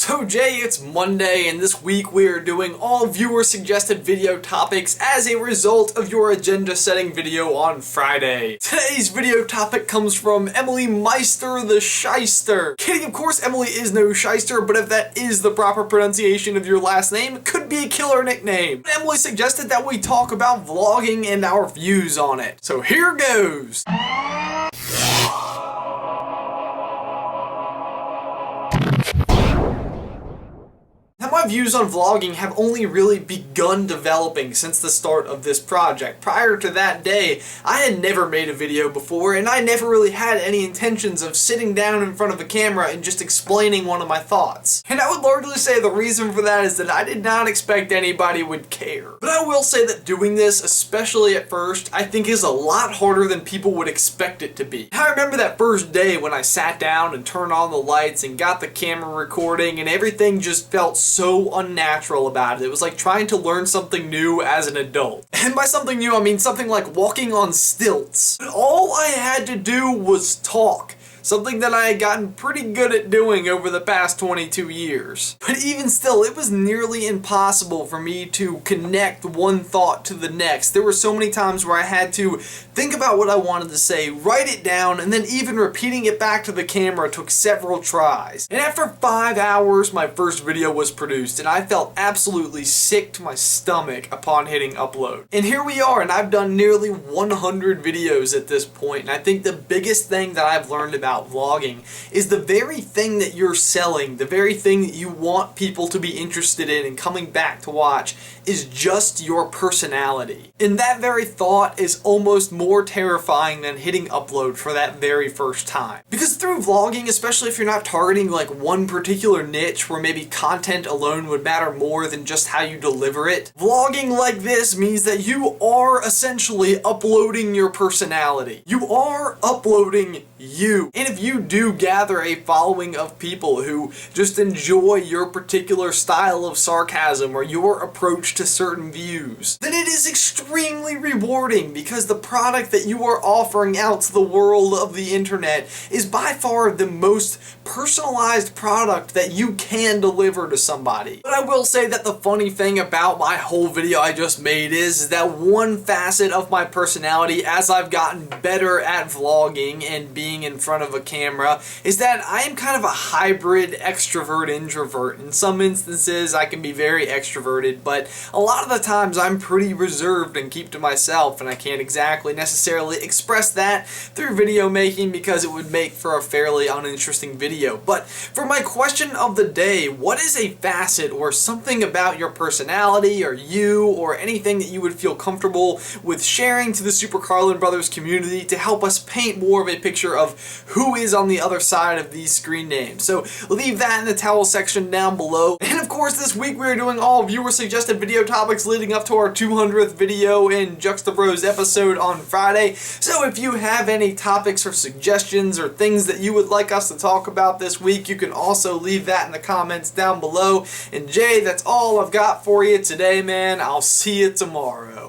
So Jay, it's Monday, and this week we are doing all viewer suggested video topics as a result of your agenda setting video on Friday. Today's video topic comes from Emily Meister the Shyster. Kidding, of course Emily is no shyster, but if that is the proper pronunciation of your last name, it could be a killer nickname. Emily suggested that we talk about vlogging and our views on it. So here goes! Now, my views on vlogging have only really begun developing since the start of this project. Prior to that day, I had never made a video before, and I never really had any intentions of sitting down in front of a camera and just explaining one of my thoughts. And I would largely say the reason for that is that I did not expect anybody would care. But I will say that doing this, especially at first, I think is a lot harder than people would expect it to be. I remember that first day when I sat down and turned on the lights and got the camera recording, and everything just felt so unnatural about it. It was like trying to learn something new as an adult. And by something new, I mean something like walking on stilts. But all I had to do was talk. Something that I had gotten pretty good at doing over the past 22 years. But even still, it was nearly impossible for me to connect one thought to the next. There were so many times where I had to think about what I wanted to say, write it down, and then even repeating it back to the camera took several tries. And after 5 hours, my first video was produced, and I felt absolutely sick to my stomach upon hitting upload. And here we are, and I've done nearly 100 videos at this point, and I think the biggest thing that I've learned about vlogging is the very thing that you're selling, the very thing that you want people to be interested in and coming back to watch, is just your personality. And that very thought is almost more terrifying than hitting upload for that very first time. Because through vlogging, especially if you're not targeting like one particular niche where maybe content alone would matter more than just how you deliver it, vlogging like this means that you are essentially uploading your personality. You are uploading you. And if you do gather a following of people who just enjoy your particular style of sarcasm or your approach to certain views, then it is extremely rewarding because the product that you are offering out to the world of the internet is by far the most personalized product that you can deliver to somebody. But I will say that the funny thing about my whole video I just made is that one facet of my personality as I've gotten better at vlogging and being in front of a camera is that I am kind of a hybrid extrovert introvert. In some instances I can be very extroverted, but a lot of the times I'm pretty reserved and keep to myself, and I can't exactly necessarily express that through video making because it would make for a fairly uninteresting video. But for my question of the day, what is a facet or something about your personality or you or anything that you would feel comfortable with sharing to the Super Carlin Brothers community to help us paint more of a picture of who is on the other side of these screen names? So leave that in the towel section down below. And of course this week we are doing all viewer suggested video topics leading up to our 200th video and Juxtabros episode on Friday. So if you have any topics or suggestions or things that you would like us to talk about this week, you can also leave that in the comments down below. And Jay, that's all I've got for you today, man. I'll see you tomorrow.